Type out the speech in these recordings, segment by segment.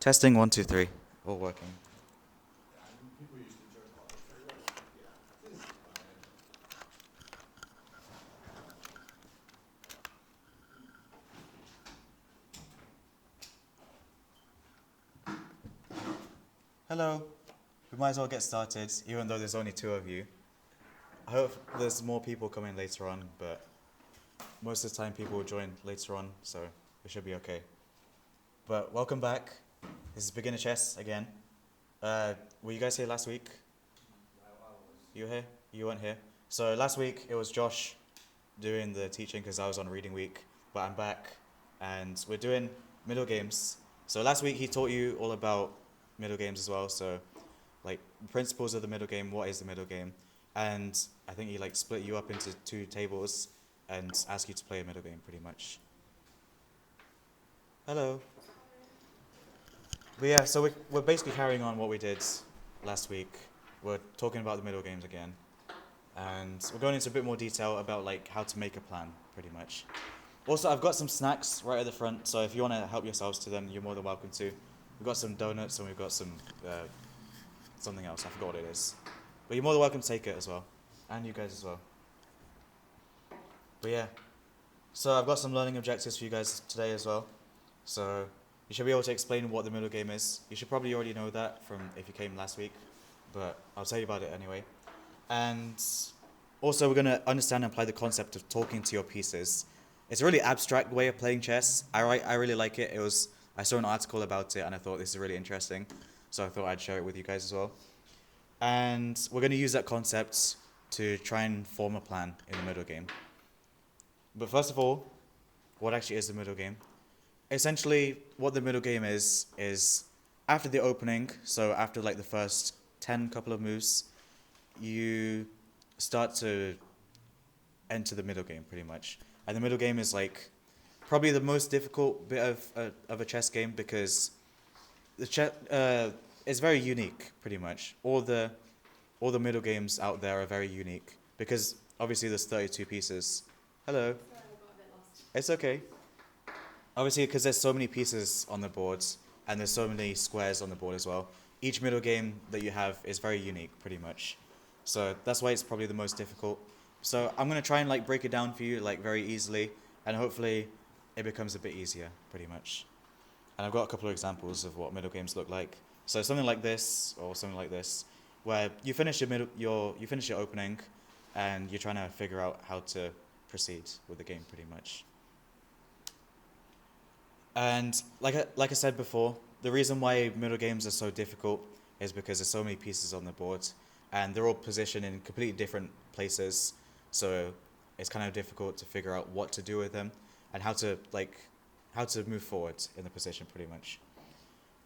Testing 1, 2, 3. All working. Hello. We might as well get started, even though there's only two of you. I hope there's more people coming later on, but most of the time people will join later on, so we should be okay. But welcome back. This is Beginner Chess again. Were you guys here last week? You were here? You weren't here? So last week it was Josh doing the teaching because I was on reading week, but I'm back and we're doing middle games. So last week he taught you all about middle games as well, so like principles of the middle game, what is the middle game, and I think he like split you up into two tables and asked you to play a middle game pretty much. Hello. But yeah, so we're basically carrying on what we did last week. We're talking about the middle games again. And we're going into a bit more detail about like how to make a plan, pretty much. Also, I've got some snacks right at the front, so if you want to help yourselves to them, you're more than welcome to. We've got some donuts and we've got some something else, I forgot what it is. But you're more than welcome to take it as well. And you guys as well. But yeah. So I've got some learning objectives for you guys today as well. So you should be able to explain what the middle game is. You should probably already know that from if you came last week, but I'll tell you about it anyway. And also we're going to understand and apply the concept of talking to your pieces. It's a really abstract way of playing chess. I really like it. I saw an article about it and I thought this is really interesting. So I thought I'd share it with you guys as well. And we're going to use that concept to try and form a plan in the middle game. But first of all, what actually is the middle game? Essentially, what the middle game is after the opening, so after like the first 10 couple of moves, you start to enter the middle game pretty much. And the middle game is like probably the most difficult bit of a chess game because the chess is very unique pretty much. All the middle games out there are very unique because obviously there's 32 pieces. Hello. Sorry, I got a bit lost. It's okay. Obviously, because there's so many pieces on the board, and there's so many squares on the board as well, each middle game that you have is very unique, pretty much. So that's why it's probably the most difficult. So I'm going to try and like break it down for you like very easily, and hopefully it becomes a bit easier, pretty much. And I've got a couple of examples of what middle games look like. So something like this, or something like this, where you finish you finish your opening, and you're trying to figure out how to proceed with the game, pretty much. And like I said before, the reason why middle games are so difficult is because there's so many pieces on the board, and they're all positioned in completely different places. So it's kind of difficult to figure out what to do with them and how to move forward in the position, pretty much.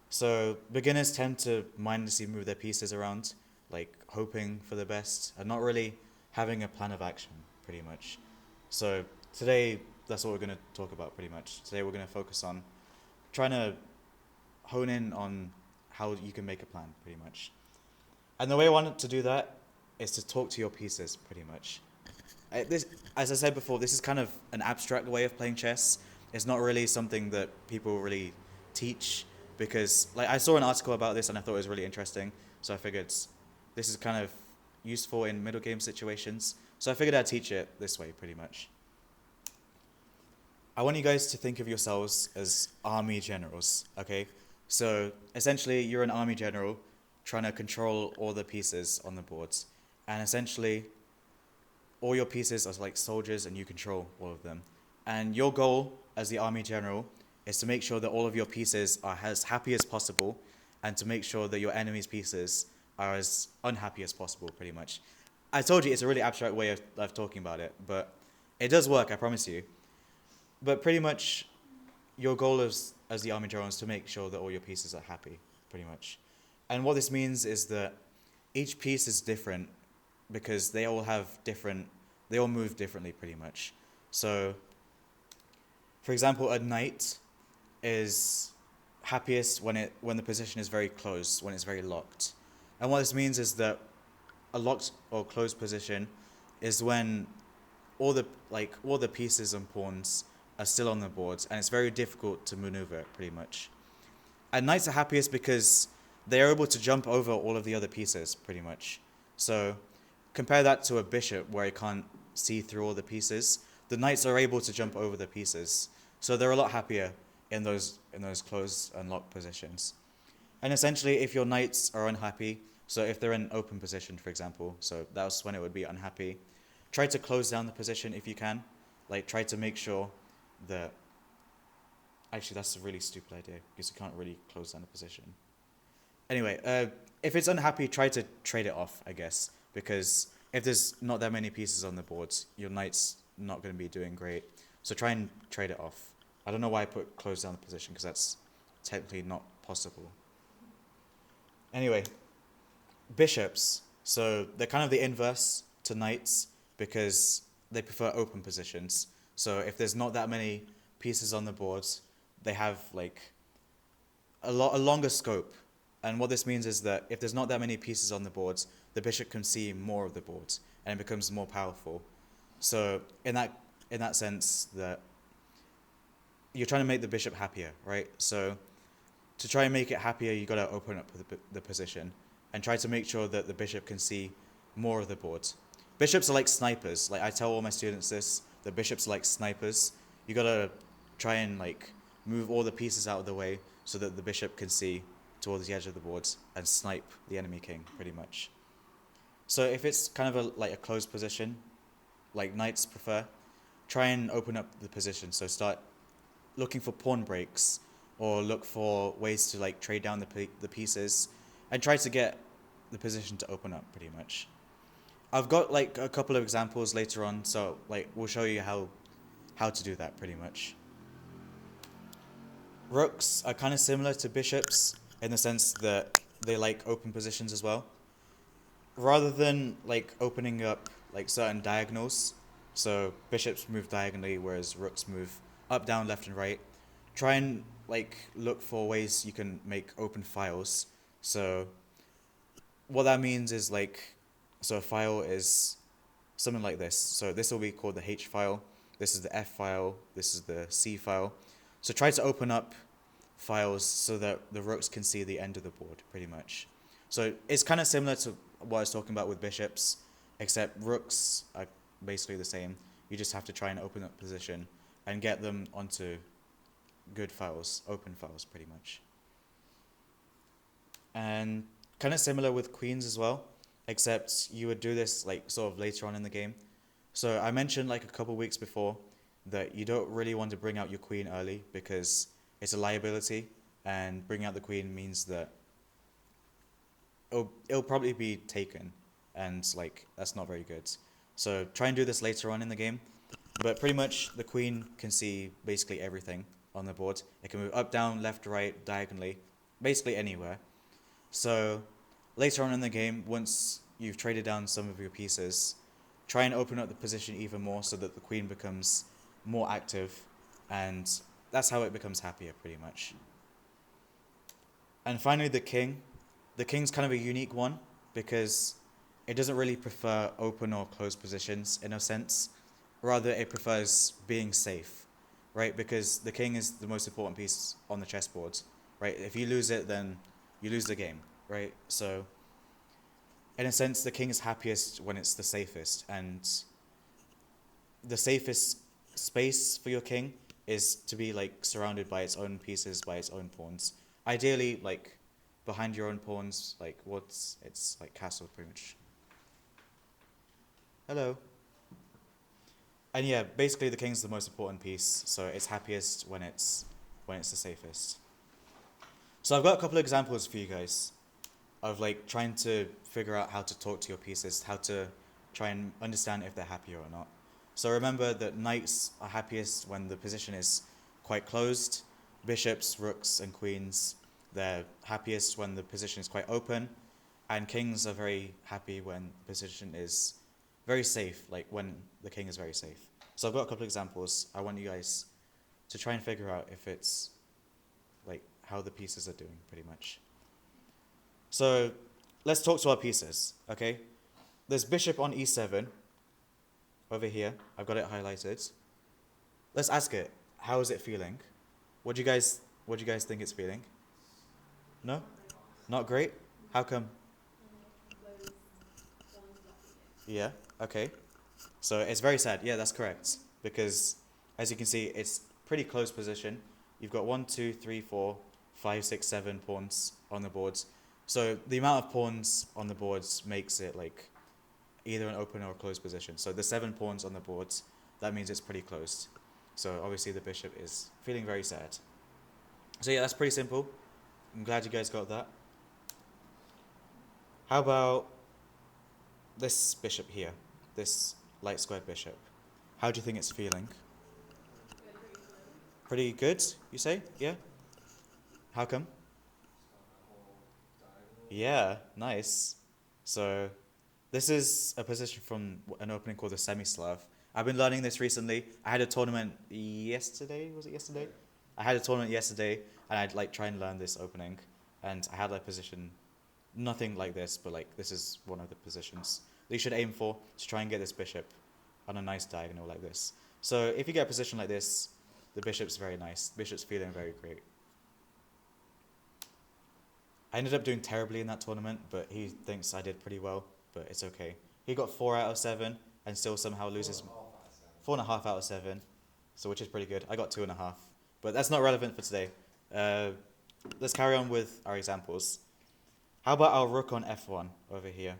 So beginners tend to mindlessly move their pieces around, like hoping for the best and not really having a plan of action, pretty much. So today, that's what we're going to talk about pretty much. Today we're going to focus on trying to hone in on how you can make a plan pretty much. And the way I want to do that is to talk to your pieces pretty much. As I said before, this is kind of an abstract way of playing chess. It's not really something that people really teach because like I saw an article about this and I thought it was really interesting. So I figured this is kind of useful in middle game situations. So I figured I'd teach it this way pretty much. I want you guys to think of yourselves as army generals, okay? So essentially, you're an army general trying to control all the pieces on the boards. And essentially, all your pieces are like soldiers and you control all of them. And your goal as the army general is to make sure that all of your pieces are as happy as possible and to make sure that your enemy's pieces are as unhappy as possible, pretty much. I told you it's a really abstract way of talking about it, but it does work, I promise you. But pretty much, your goal as the army general is to make sure that all your pieces are happy, pretty much. And what this means is that each piece is different because they all move differently, pretty much. So, for example, a knight is happiest when the position is very close, when it's very locked. And what this means is that a locked or closed position is when all the pieces and pawns are still on the board, and it's very difficult to maneuver, pretty much. And knights are happiest because they're able to jump over all of the other pieces, pretty much. So compare that to a bishop where he can't see through all the pieces. The knights are able to jump over the pieces. So they're a lot happier in those closed and locked positions. And essentially, if your knights are unhappy, so if they're in open position, for example, so that's when it would be unhappy, try to close down the position if you can. Like, try to make sure that... Actually, that's a really stupid idea, because you can't really close down the position. Anyway, if it's unhappy, try to trade it off, I guess, because if there's not that many pieces on the board, your knight's not going to be doing great. So try and trade it off. I don't know why I put close down the position, because that's technically not possible. Anyway, bishops. So they're kind of the inverse to knights, because they prefer open positions. So if there's not that many pieces on the board, they have like a longer scope. And what this means is that if there's not that many pieces on the board, the bishop can see more of the board, and it becomes more powerful. So in that sense, that you're trying to make the bishop happier, right? So to try and make it happier, you got to open up the position and try to make sure that the bishop can see more of the board. Bishops are like snipers. Like, I tell all my students this, that bishops are like snipers. You got to try and like move all the pieces out of the way so that the bishop can see towards the edge of the board and snipe the enemy king, pretty much. So if it's kind of like a closed position, like knights prefer, try and open up the position. So start looking for pawn breaks, or look for ways to like trade down the pieces, and try to get the position to open up, pretty much. I've got like a couple of examples later on, so like we'll show you how to do that, pretty much. Rooks are kind of similar to bishops in the sense that they like open positions as well. Rather than like opening up like certain diagonals, so bishops move diagonally whereas rooks move up, down, left, and right, try and like look for ways you can make open files. So what that means is like, so a file is something like this. So this will be called the H file, this is the F file, this is the C file. So try to open up files so that the rooks can see the end of the board, pretty much. So it's kind of similar to what I was talking about with bishops, except rooks are basically the same. You just have to try and open up position and get them onto good files, open files, pretty much. And kind of similar with queens as well, except you would do this like sort of later on in the game. So I mentioned like a couple weeks before that you don't really want to bring out your queen early because it's a liability, and bringing out the queen means that it'll probably be taken, and like that's not very good. So try and do this later on in the game. But pretty much the queen can see basically everything on the board. It can move up, down, left, right, diagonally, basically anywhere. So later on in the game, once you've traded down some of your pieces, try and open up the position even more so that the queen becomes more active, and that's how it becomes happier, pretty much. And finally, the king. The king's kind of a unique one because it doesn't really prefer open or closed positions in a sense. Rather, it prefers being safe, right? Because the king is the most important piece on the chessboard, right? If you lose it, then you lose the game, right? So, in a sense, the king is happiest when it's the safest, and the safest space for your king is to be like surrounded by its own pieces, by its own pawns. Ideally, like behind your own pawns, like it's like castle, pretty much. Hello. And yeah, basically the king's the most important piece, so it's happiest when it's the safest. So I've got a couple of examples for you guys of like trying to figure out how to talk to your pieces, how to try and understand if they're happy or not. So remember that knights are happiest when the position is quite closed. Bishops, rooks, and queens, they're happiest when the position is quite open. And kings are very happy when the position is very safe, like when the king is very safe. So I've got a couple of examples. I want you guys to try and figure out if it's like how the pieces are doing, pretty much. So let's talk to our pieces, okay? There's bishop on e7 over here. I've got it highlighted. Let's ask it, how is it feeling? What do you guys think it's feeling? No? Not great? How come? Yeah, okay. So it's very sad. Yeah, that's correct. Because as you can see, it's pretty close position. You've got 1, 2, 3, 4, 5, 6, 7 pawns on the boards. So the amount of pawns on the boards makes it like either an open or a closed position. So the 7 pawns on the boards, that means it's pretty closed. So obviously the bishop is feeling very sad. So yeah, that's pretty simple. I'm glad you guys got that. How about this bishop here? This light squared bishop. How do you think it's feeling? Pretty good, you say? Yeah? How come? Yeah, nice. So this is a position from an opening called the semi-Slav. I've been learning this recently. I had a tournament yesterday. Was it yesterday? I had a tournament yesterday, and I'd like try and learn this opening, and I had a position, nothing like this, but like this is one of the positions that you should aim for to try and get this bishop on a nice diagonal like this. So if you get a position like this, the bishop's very nice. The bishop's feeling very great. I ended up doing terribly in that tournament, but he thinks I did pretty well, but it's okay. He got 4 out of 7 and still somehow loses 4.5 out of 7, so which is pretty good. I got 2.5, but that's not relevant for today. Let's carry on with our examples. How about our rook on f1 over here?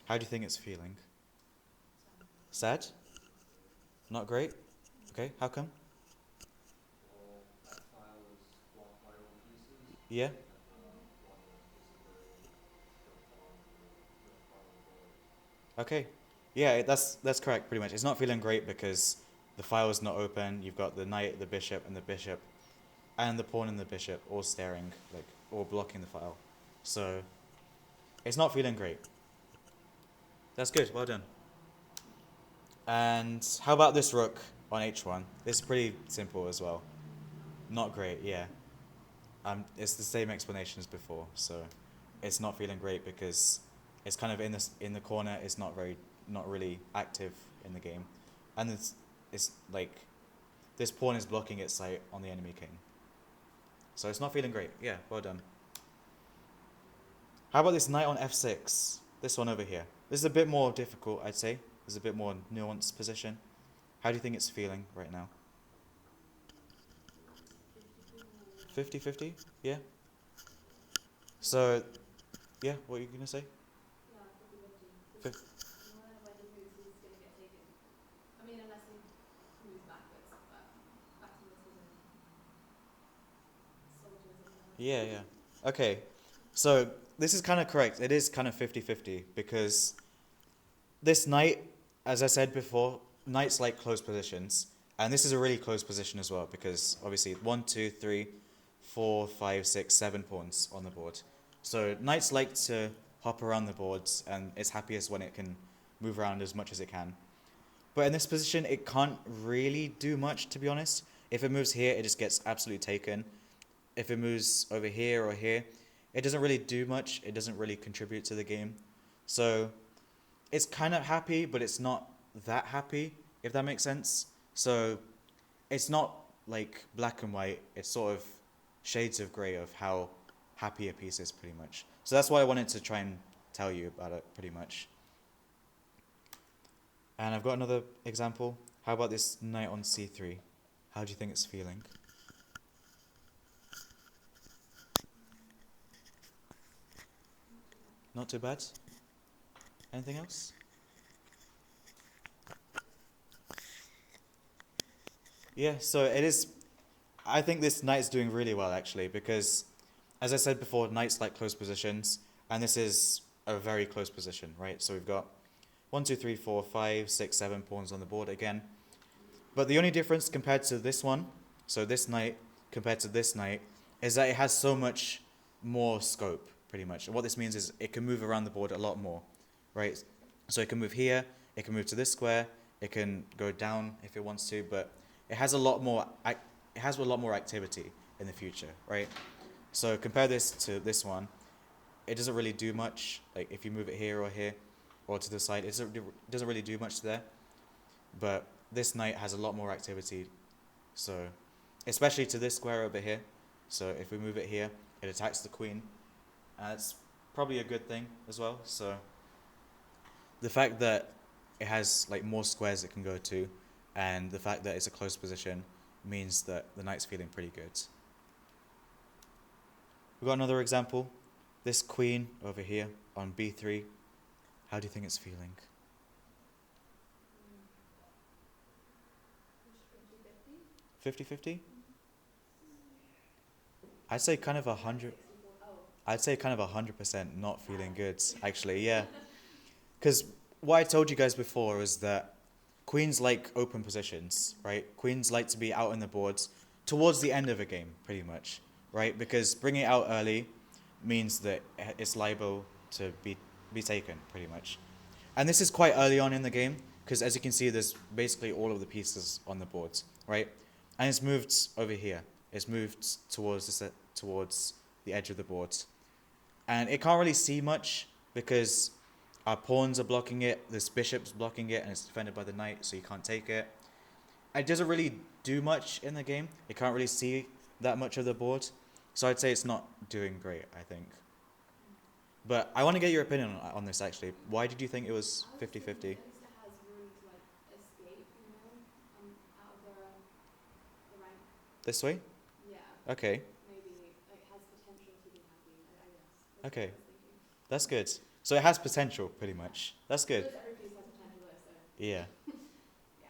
How do you think it's feeling? Sad? Not great? Okay, how come? Yeah? Okay. Yeah, that's correct pretty much. It's not feeling great because the file is not open. You've got the knight, the bishop, and the pawn and the bishop all staring, like, all blocking the file. So, it's not feeling great. That's good, well done. And how about this rook on h1? This is pretty simple as well. Not great, yeah. It's the same explanation as before, so it's not feeling great because it's kind of in the corner. It's not really active in the game, and it's like this pawn is blocking its sight on the enemy king. So it's not feeling great. Yeah, well done. How about this knight on f6? This one over here. This is a bit more difficult, I'd say. This is a bit more nuanced position. How do you think it's feeling right now? 50-50? Yeah? So, yeah, what are you going to say? Fif- Yeah, yeah. Okay. So, this is kind of correct. It is kind of 50-50 because this knight, as I said before, knights like close positions. And this is a really close position as well because obviously 1, 2, 3, 4, 5, 6, 7 pawns on the board. So knights like to hop around the boards and it's happiest when it can move around as much as it can. But in this position, it can't really do much, to be honest. If it moves here, it just gets absolutely taken. If it moves over here or here, it doesn't really do much. It doesn't really contribute to the game. So it's kind of happy, but it's not that happy, if that makes sense. So it's not like black and white. It's sort of shades of grey of how happy a piece is, pretty much. So that's why I wanted to try and tell you about it, pretty much. And I've got another example. How about this knight on c3? How do you think it's feeling? Not too bad? Anything else? Yeah, so it is. I think this knight is doing really well, actually, because, as I said before, knights like close positions, and this is a very close position, right? So we've got 1, 2, 3, 4, 5, 6, 7 pawns on the board again. But the only difference compared to this one, so this knight compared to this knight, is that it has so much more scope, pretty much. And what this means is it can move around the board a lot more, right? So it can move here, it can move to this square, it can go down if it wants to, but it has a lot more activity in the future, right? So compare this to this one. It doesn't really do much. Like if you move it here or to the side, it doesn't really do much there. But this knight has a lot more activity. So especially to this square over here. So if we move it here, it attacks the queen, and it's probably a good thing as well. So the fact that it has like more squares it can go to, and the fact that it's a close position means that the knight's feeling pretty good. We've got another example. This queen over here on b3. How do you think it's feeling? 50-50? I'd say kind of 100. I'd say kind of 100% not feeling good, actually, yeah. Because what I told you guys before is that queens like open positions, right? Queens like to be out on the boards towards the end of a game, pretty much, right? Because bringing it out early means that it's liable to be taken, pretty much. And this is quite early on in the game, because as you can see, there's basically all of the pieces on the boards, right? And it's moved over here. It's moved towards the edge of the board. And it can't really see much because our pawns are blocking it, this bishop's blocking it, and it's defended by the knight, so you can't take it. It doesn't really do much in the game. You can't really see that much of the board. So I'd say it's not doing great, I think. But I want to get your opinion on this, actually. Why did you think it was 50-50? It has room to like escape, out of the rank. This way? Yeah. Okay. Maybe like has potential to be happy, I guess. That's Okay. what I was thinking. That's good. So it has potential, pretty much. That's good. Because every piece has potential there, so Yeah. yeah.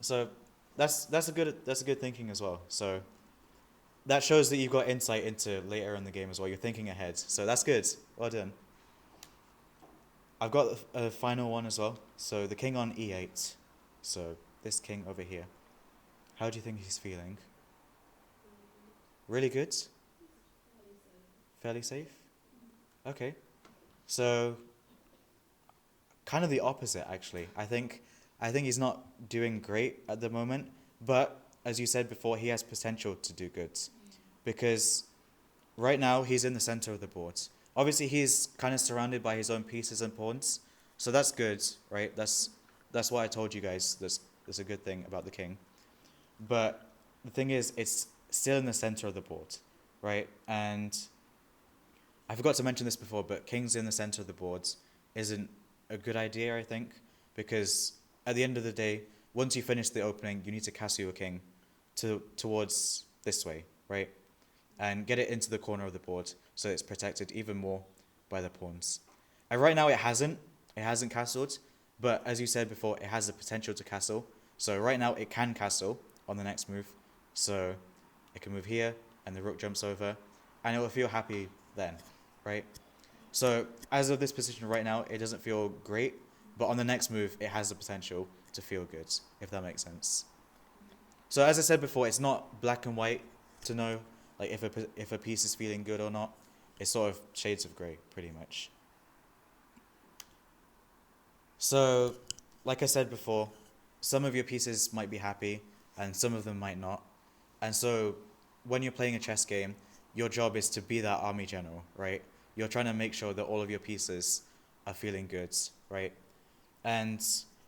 So that's a good thinking as well. So that shows that you've got insight into later in the game as well. You're thinking ahead. So that's good. Well done. I've got a final one as well. So the king on e8. So this king over here. How do you think he's feeling? Really good? Fairly safe? Okay. So kind of the opposite, actually. I think he's not doing great at the moment, but as you said before, he has potential to do good, because right now he's in the center of the board. Obviously, he's kind of surrounded by his own pieces and pawns, so that's good, right? That's what I told you guys. That's a good thing about the king. But the thing is, it's still in the center of the board, right? And I forgot to mention this before, but kings in the center of the boards isn't a good idea, I think, because at the end of the day, once you finish the opening, you need to castle your king towards this way, right? And get it into the corner of the board so it's protected even more by the pawns. And right now it hasn't castled, but as you said before, it has the potential to castle. So right now it can castle on the next move. So it can move here and the rook jumps over and it will feel happy then, right? So as of this position right now, it doesn't feel great, but on the next move, it has the potential to feel good, if that makes sense. So as I said before, it's not black and white to know like if a piece is feeling good or not. It's sort of shades of grey, pretty much. So, like I said before, some of your pieces might be happy and some of them might not. And so when you're playing a chess game, your job is to be that army general, right? You're trying to make sure that all of your pieces are feeling good, right? And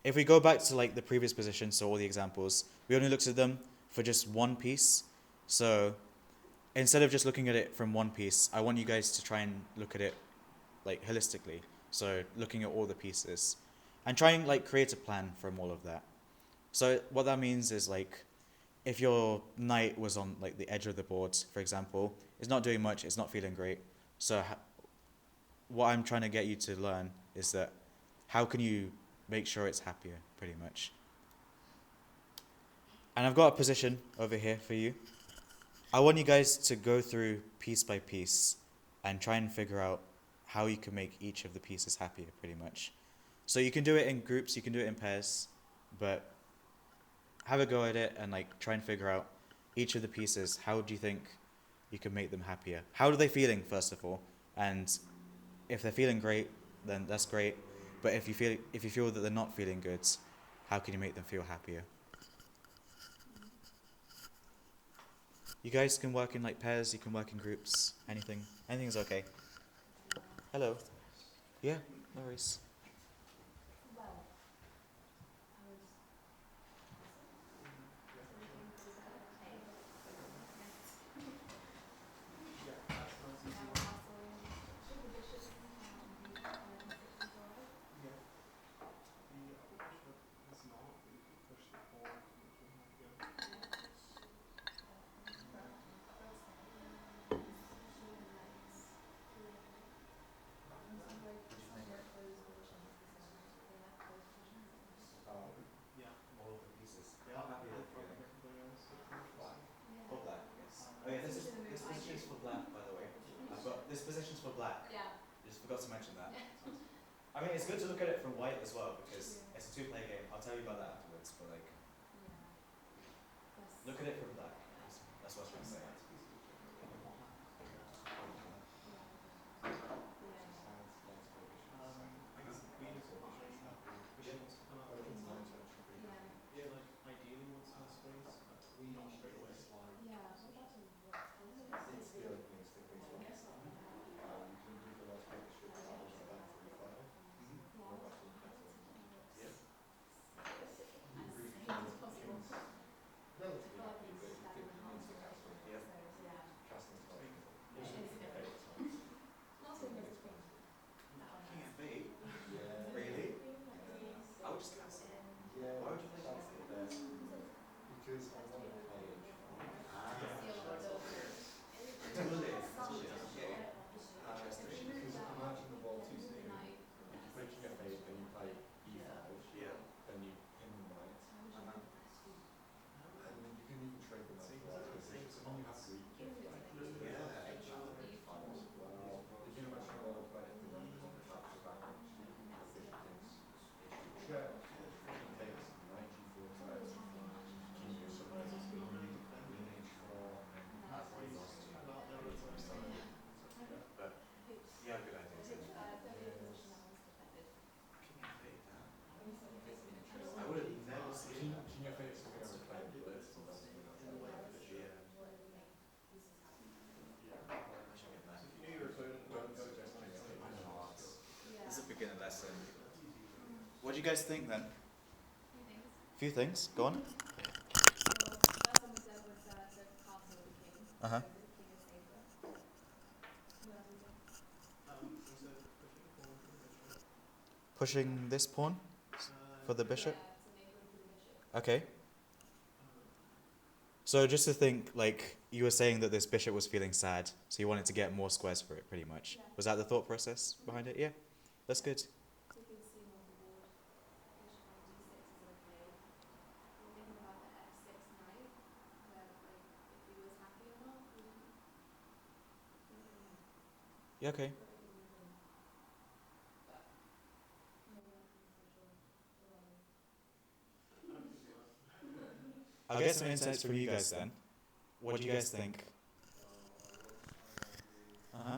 if we go back to like the previous position, so all the examples, we only looked at them for just one piece. So instead of just looking at it from one piece, I want you guys to try and look at it like holistically. So looking at all the pieces and try and like create a plan from all of that. So what that means is like if your knight was on like the edge of the board, for example, it's not doing much, it's not feeling great. So what I'm trying to get you to learn is that how can you make sure it's happier, pretty much. And I've got a position over here for you. I want you guys to go through piece by piece and try and figure out how you can make each of the pieces happier, pretty much. So you can do it in groups, you can do it in pairs, but have a go at it and like try and figure out each of the pieces. How do you think you can make them happier? How are they feeling, first of all? And if they're feeling great, then that's great. But if you feel that they're not feeling good, how can you make them feel happier? You guys can work in like pairs, you can work in groups, anything. Anything's okay. Hello. Yeah, no worries. forgot to mention that. I mean, it's good to look at it from white as well because Yeah. it's a two-player game. I'll tell you about that afterwards, but like, Yeah. look at it from black. That's what I was trying to say. Yeah, good idea. I would have never seen that. King F8 is something I would play in Blitz, and that's something I've played in Yeah. I should get that. If you knew your opponent, don't suggest King F8. I don't know. This is a beginner lesson. What do you guys think then? Few things. Go on. Uh-huh. Pushing this pawn for the bishop? Okay. So just to think, like, you were saying that this bishop was feeling sad, so you wanted to get more squares for it, pretty much. Yeah. Was that the thought process behind it? Yeah. That's good. Yeah, okay. I'll get some insights from you guys then. What do you guys think? Uh-huh.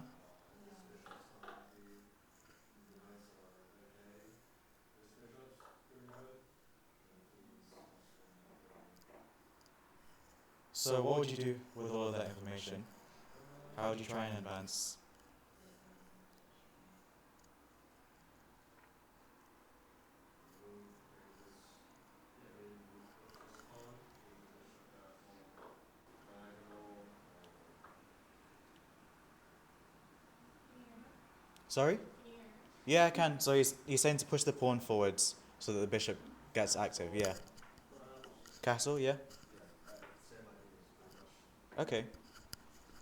So what would you do with all of that information? How would you try and advance? Sorry? Yeah, I can. So he's saying to push the pawn forwards so that the bishop gets active. Yeah. Castle, yeah. Okay.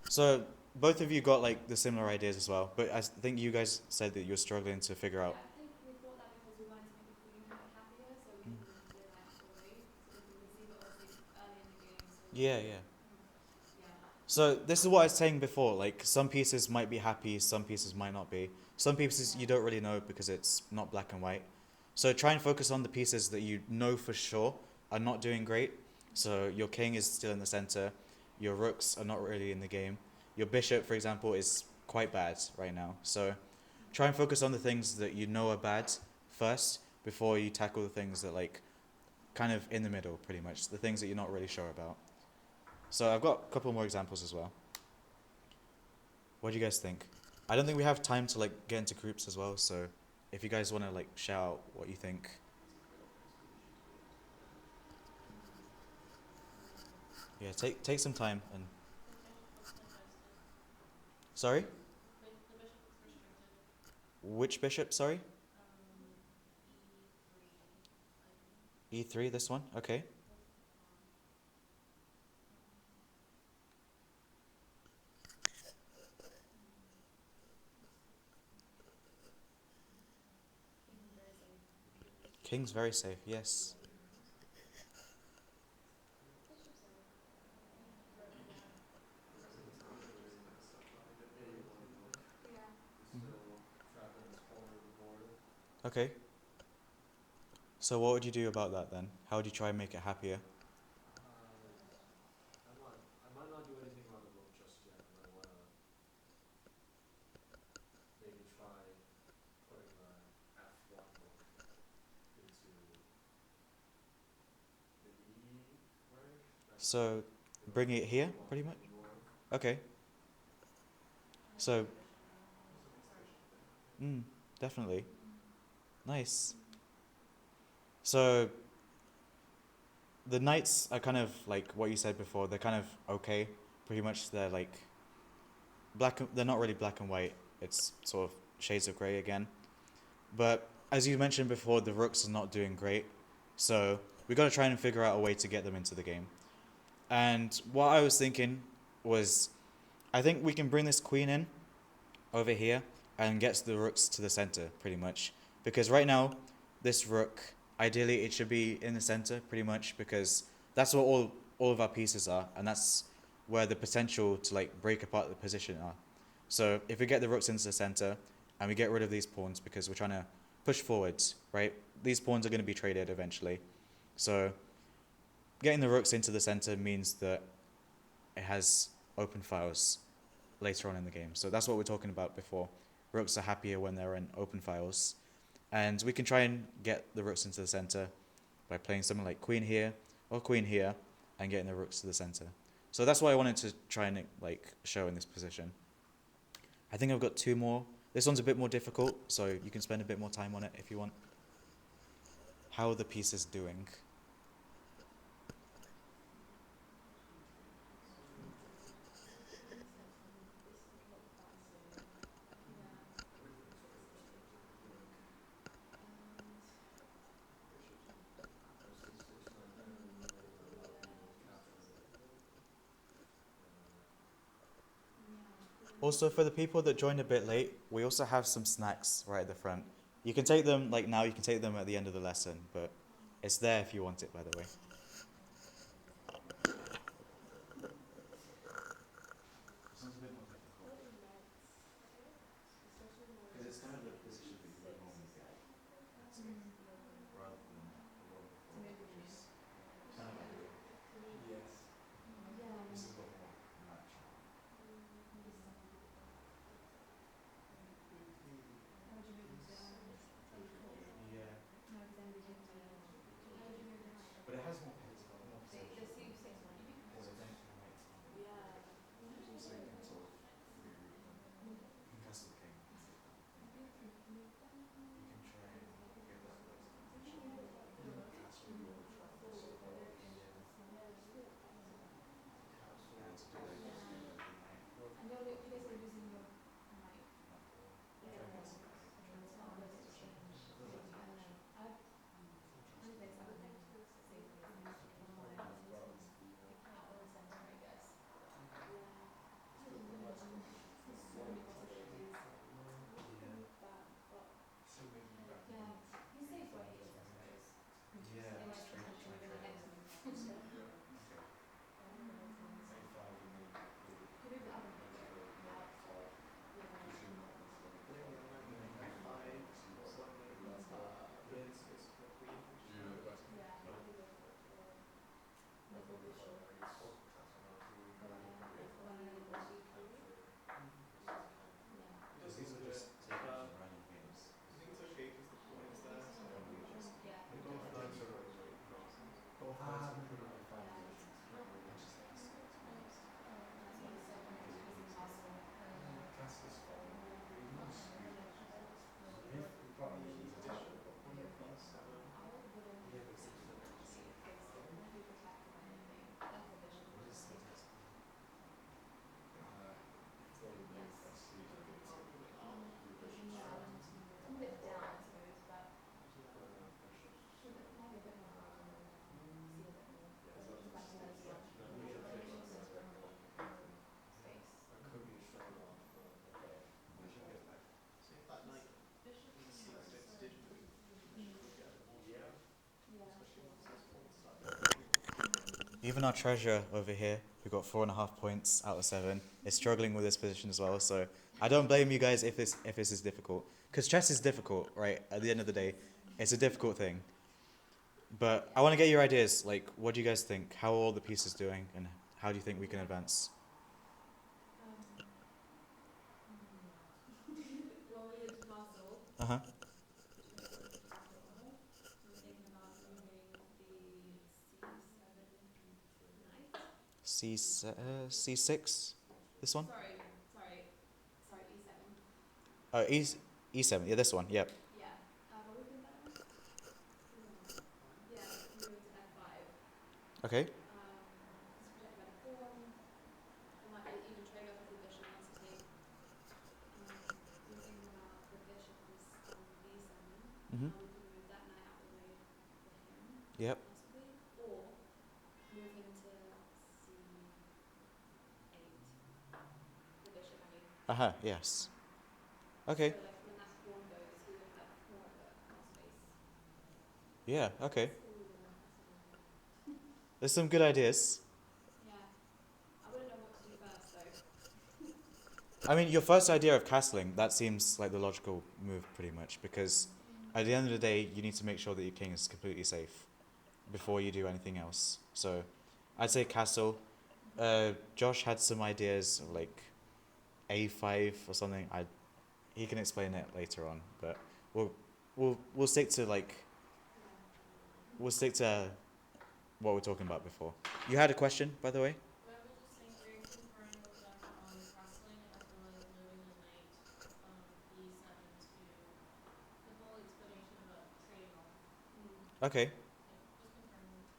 So both of you got like the similar ideas as well, but I think you guys said that you were struggling to figure out. I think we thought that because we wanted to make the queen a bit happier, so we didn't play that story. So we can see, but obviously early in the game. So Yeah, yeah. yeah. So this is what I was saying before, like some pieces might be happy, some pieces might not be. Some pieces you don't really know because it's not black and white. So try and focus on the pieces that you know for sure are not doing great. So your king is still in the center, your rooks are not really in the game. Your bishop, for example, is quite bad right now. So try and focus on the things that you know are bad first before you tackle the things that like kind of in the middle pretty much, the things that you're not really sure about. So I've got a couple more examples as well. What do you guys think? I don't think we have time to like get into groups as well, so if you guys want to like shout out what you think. Yeah, take some time and. Sorry? Which bishop, sorry? E3, this one? Okay. King's very safe, yes. Okay. So what would you do about that then? How would you try and make it happier? I might not do anything about the rook just yet. I might wanna maybe try putting the F1 rook into the E rank. So bring it here, pretty much? Okay. So, definitely. Nice. So the knights are kind of like what you said before. They're kind of okay. Pretty much they're like they're not really black and white. It's sort of shades of grey again. But as you mentioned before, the rooks are not doing great. So we got to try and figure out a way to get them into the game. And what I was thinking was, I think we can bring this queen in over here and get the rooks to the center pretty much. Because right now, this rook, ideally it should be in the center pretty much, because that's what all of our pieces are, and that's where the potential to like break apart the position are. So if we get the rooks into the center and we get rid of these pawns, because we're trying to push forwards, right? These pawns are going to be traded eventually. So getting the rooks into the center means that it has open files later on in the game. So that's what we're talking about before. Rooks are happier when they're in open files. And we can try and get the rooks into the center by playing something like queen here or queen here and getting the rooks to the center. So that's what I wanted to try and like show in this position. I think I've got two more. This one's a bit more difficult, so you can spend a bit more time on it if you want. How are the pieces doing? Also, for the people that joined a bit late, we also have some snacks right at the front. You can take them like now, you can take them at the end of the lesson, but it's there if you want it, by the way. Because it's kind of the position that you would normally get at, rather than the one before, which is kind of ideal. Yes. This is a bit more natural. Yeah. But it has more Even our treasurer over here, who got 4.5 points out of 7, is struggling with this position as well. So I don't blame you guys if this is difficult, because chess is difficult, right? At the end of the day, it's a difficult thing. But I want to get your ideas. Like, what do you guys think? How are all the pieces doing, and how do you think we can advance? Well, we did castle, Uh huh. which is sort of castle order. So we're thinking about moving the C7 knight. C6. This one. Sorry, E7. E7. Yeah, this one. Yep. Yeah. What do we think that one? Yeah, move to F5. Okay. It's protected by the pawn. We might be even trade off if the bishop wants to take. We're thinking about the bishop is on B7. Mhm. We could move that knight out the way for him, Yep. possibly, or move him to C8. The bishop, I mean. Uh huh. Yes. Okay. So like when that pawn goes, he would have more of more space. Yeah. Okay. That's all we were considering. There's some good ideas. Yeah. I wouldn't know what to do first though. I mean, your first idea of castling, that seems like the logical move pretty much, because at the end of the day, you need to make sure that your king is completely safe before you do anything else. So I'd say castle. Josh had some ideas of like A5 or something. He can explain it later on, but we'll stick to what we're talking about before. You had a question, by the way? Well, I was just saying we're concurring with Josh on castling as well as moving the knight from E7 to the whole explanation about trading off. Okay. Yeah, just concurring with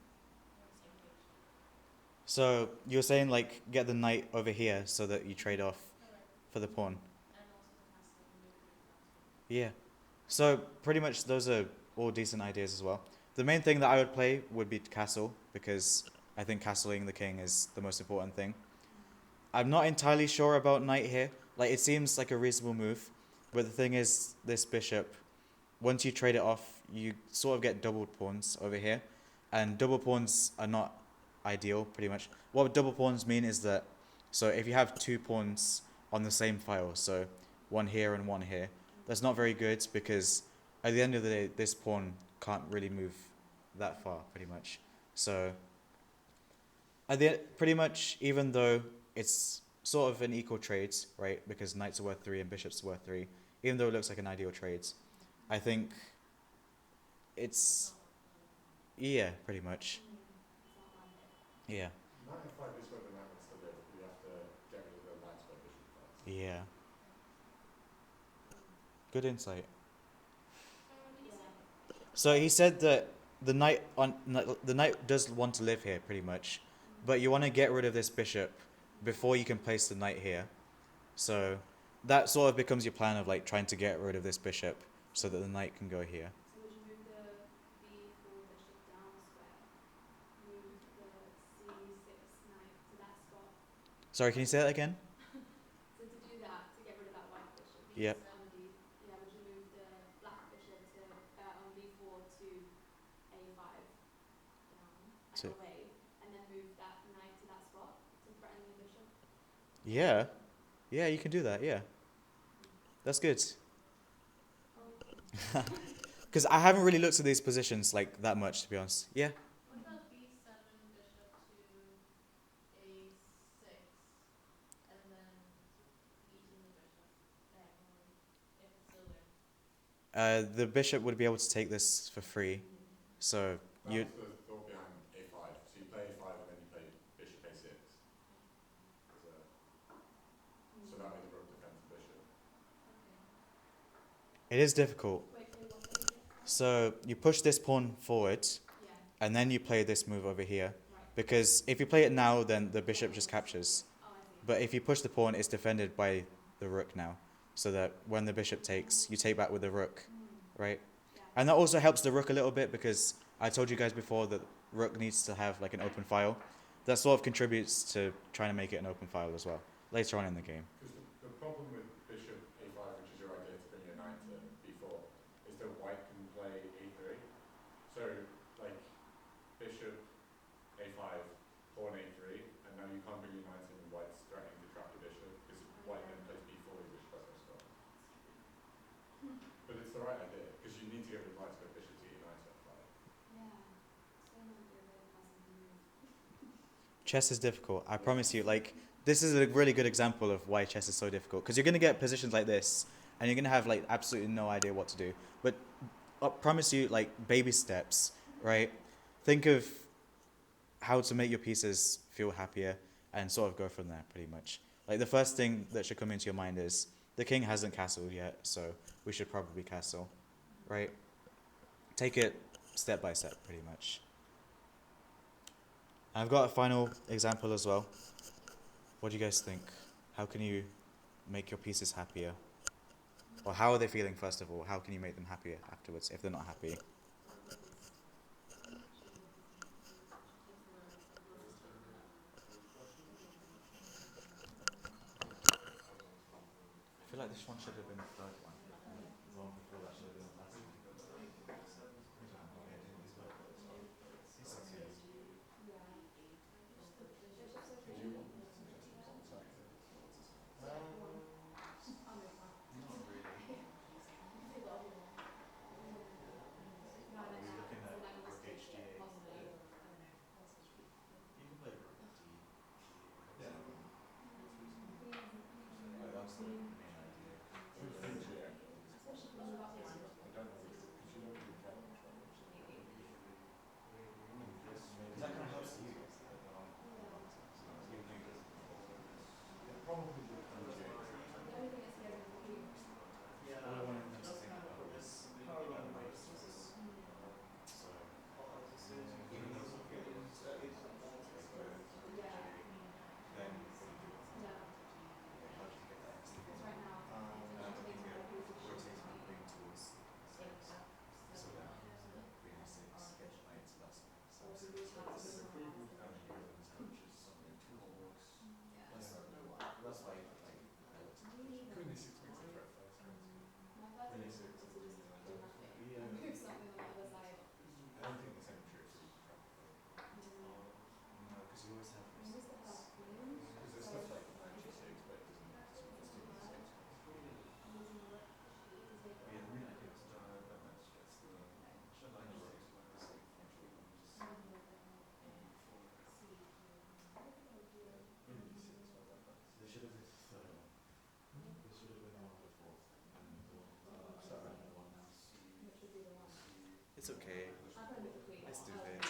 we're on the same page. So you're saying like get the knight over here so that you trade off Correct. for the pawn. And also the castling, we agree with that too. Yeah. So pretty much those are all decent ideas as well. The main thing that I would play would be castle, because I think castling the king is the most important thing. I'm not entirely sure about knight here. Like, it seems like a reasonable move, but the thing is, this bishop, once you trade it off, you sort of get doubled pawns over here, and double pawns are not ideal, pretty much. What double pawns mean is that, so if you have 2 pawns on the same file, so one here and one here, that's not very good, because at the end of the day, this pawn can't really move that far, pretty much. So pretty much, even though it's sort of an equal trade, right? Because knights are worth 3 and bishops are worth 3. Even though it looks like an ideal trade, I think it's, yeah, pretty much. It's not like it. Yeah. Knight F5 is where the knight wants to live, but you have to get rid of the knight square bishop first. Yeah. Good insight. So what did he say? So he said that the knight does want to live here, pretty much, but you want to get rid of this bishop before you can place the knight here. So that sort of becomes your plan of like trying to get rid of this bishop so that the knight can go here. So would you move the B4 bishop down a square? Move the C6 knight to that spot. Sorry, can you say that again? So to do that, to get rid of that white bishop, Yep. on the would you move the black bishop to on B4 to A5 down To- away, and then move that knight to that spot to threaten the bishop? Yeah. Yeah, you can do that, yeah. That's good. Oh, Because I haven't really looked at these positions like that much, to be honest. Yeah. What about B7 bishop to A6 and then beating the bishop diagonally if it's still there? The bishop would be able to take this for free. So That you, was the thought behind A5. So you play A5 and then you play bishop A6. So that way the rook defends the bishop. Okay. it is difficult. wait, play what bishop? So you push this pawn forward, Yeah, and then you play this move over here. right. Because if you play it now, then the bishop just captures. Oh, I see. But if you push the pawn, it's defended by the rook now. So that when the bishop takes, you take back with the rook, right? Yeah. And that also helps the rook a little bit, because I told you guys before that rook needs to have like an open file. That sort of contributes to trying to make it an open file as well, later on in the game. Because the problem with bishop A5, which is your idea to bring your knight to B4, is that white can play A3. So, like, bishop A5, chess is difficult. I promise you. Like, this is a really good example of why chess is so difficult. Because you're gonna get positions like this, and you're gonna have like absolutely no idea what to do. But I promise you, like baby steps, right? Think of how to make your pieces feel happier, and sort of go from there. Pretty much. Like the first thing that should come into your mind is the king hasn't castled yet, so we should probably castle, right? Take it step by step, pretty much. I've got a final example as well. What do you guys think? How can you make your pieces happier? Or how are they feeling first of all? How can you make them happier afterwards if they're not happy? I feel like this one should have been the third one. The one before that should have been the last one. You can play rook D. Yeah. That's the main idea. Yeah. I don't know which, because you don't really care which one which one. That kind of helps you. It probably would come to you. All I wanted them to think about was so even though it's not feeling then what do you do? How do you get that next thing? You get rotating the queen towards six. So then queen a6, knight to that side. So There's a queen move down here, which is something two more rooks. that's why like I looked at the Queen a6 makes a threat first, right? Queen a6 is the reason I don't. Move something on the other side. I don't think the second trick is a trap. no, because you always have I used to have queen. Because there's stuff like knight g6, but it doesn't, it's too e6. I'm using the rook to take it. yeah, the main idea was That match gets the rook. Queen e6, what about that? there should have been a third one. There should have been the one before. And the one Sorry. and the one now. Which would be the one? It's okay. I'll probably move the queen. Let's do this.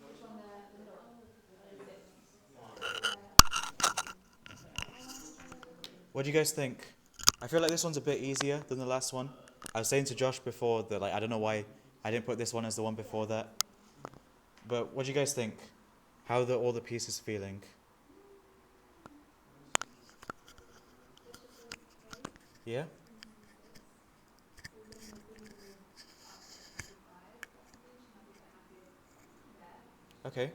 Which one, the middle one? E6. What do you guys think? I feel like this one's a bit easier than the last one. I was saying to Josh before that like I don't know why I didn't put this one as the one before that. But what do you guys think? How are all the pieces feeling? Yeah? Okay.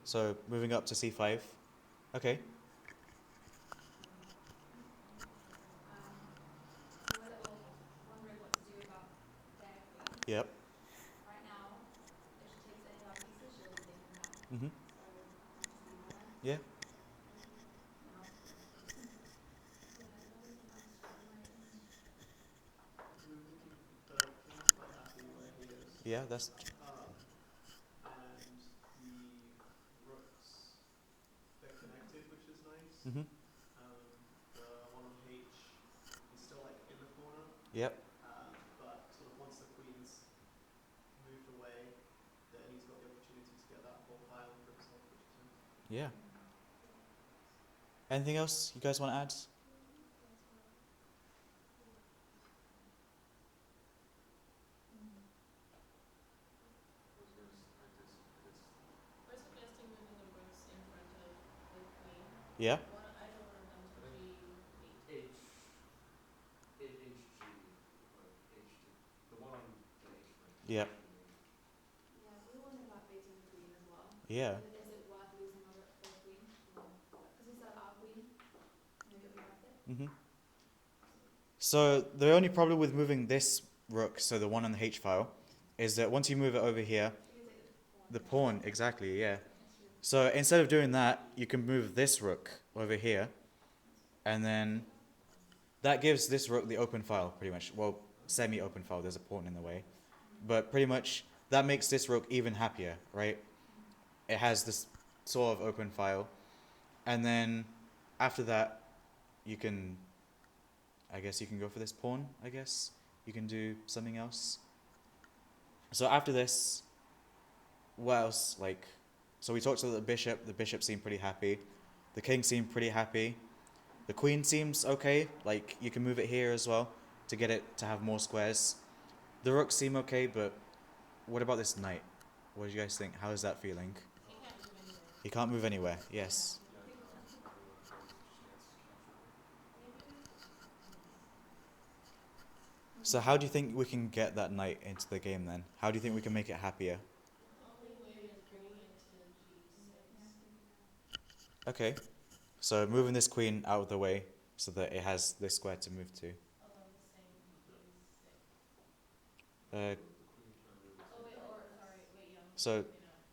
So moving up to c5. Okay. So we're little wondering what to do about their queen. Yep. Right now, if she takes any of our pieces, she'll be taken down. Mhm. So, just leave her there. Yeah. No. Yeah, that's And the rooks, they're connected, which is nice. mhm. The one on H is still like in the corner, Yep. but sort of once the queen's moved away, then he's got the opportunity to get that whole pile for himself, which is nice. Yeah. Anything else you guys want to add? We're suggesting moving the rooks in front of the queen. Yeah. One, either one of them to G8. H, like H2. The one on the H frame. Yeah. Yeah, we were wondering about baiting the queen as well. Yeah. Is it worth losing a rook for a queen? Because we set up our queen, maybe it'll be worth it. Mhm. So the only problem with moving this rook, so the one on the H file, is that once you move it over here, You can take the pawn, exactly, yeah. So instead of doing that, you can move this rook over here, and then that gives this rook the open file, pretty much. Well, semi-open file, there's a pawn in the way. But pretty much, that makes this rook even happier, right? It has this sort of open file, and then after that, you can, I guess you can go for this pawn. I guess you can do something else. So after this, what else? Like, so we talked to the bishop. The bishop seemed pretty happy. The king seemed pretty happy. The queen seems okay. Like, you can move it here as well to get it to have more squares. The rooks seem okay, but what about this knight? What do you guys think? How is that feeling? He can't move anywhere. He can't move anywhere. Yes. So how do you think we can get that knight into the game then? How do you think we can make it happier? The only way is bringing it to G6. Okay. So moving this queen out of the way so that it has this square to move to. Along the same G6. Uh, Oh wait, or sorry, wait, yeah. So- maybe not,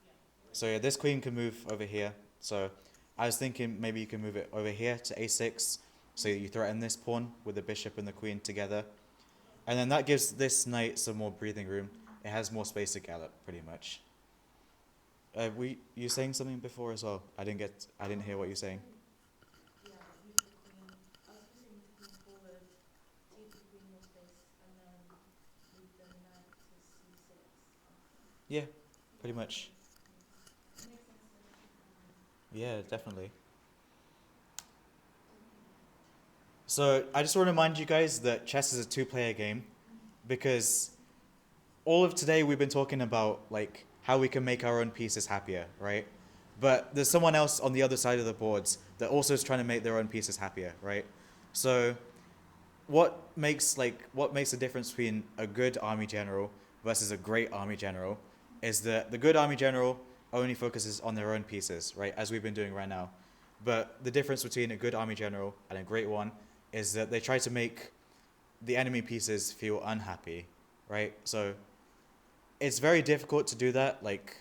yeah. so yeah, this queen can move over here. So I was thinking maybe you can move it over here to a6, so you threaten this pawn with the bishop and the queen together. And then that gives this knight some more breathing room. It has more space to gallop, pretty much. You saying something before as well? I didn't hear what you're saying. Yeah, move the queen. I was going to say move the queen forward, to give the queen more space, and then move the knight to C6. Yeah, pretty much. It makes sense to me. Yeah, definitely. So I just want to remind you guys that chess is a two-player game, because all of today we've been talking about like how we can make our own pieces happier, right? But there's someone else on the other side of the boards that also is trying to make their own pieces happier, right? So what makes the difference between a good army general versus a great army general is that the good army general only focuses on their own pieces, right? As we've been doing right now. But the difference between a good army general and a great one is that they try to make the enemy pieces feel unhappy, right? So it's very difficult to do that. Like,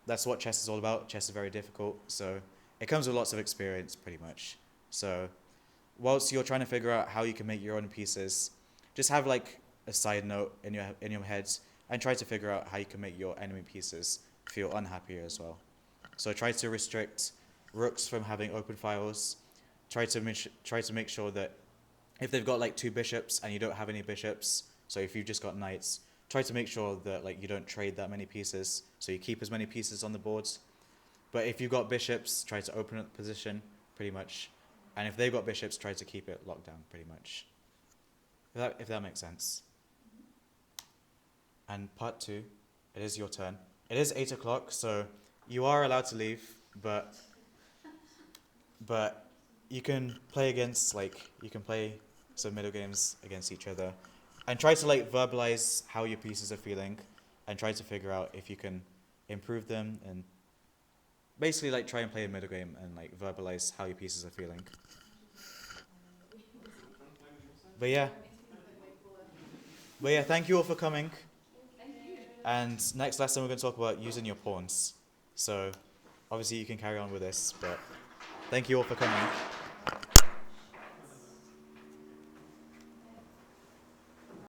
that's what chess is all about. Chess is very difficult. So it comes with lots of experience, pretty much. So whilst you're trying to figure out how you can make your own pieces, just have like a side note in your heads and try to figure out how you can make your enemy pieces feel unhappier as well. So try to restrict rooks from having open files. Try to make sure that if they've got like two bishops and you don't have any bishops, so if you've just got knights, try to make sure that like you don't trade that many pieces, so you keep as many pieces on the boards. But if you've got bishops, try to open up the position, pretty much. And if they've got bishops, try to keep it locked down, pretty much. If that makes sense. And part 2, it is your turn. It is 8 o'clock, so you are allowed to leave, but you can play some middle games against each other, and try to like verbalize how your pieces are feeling, and try to figure out if you can improve them, and basically like try and play a middle game and like verbalize how your pieces are feeling. But yeah, thank you all for coming. And next lesson we're going to talk about using your pawns. So obviously you can carry on with this, but thank you all for coming.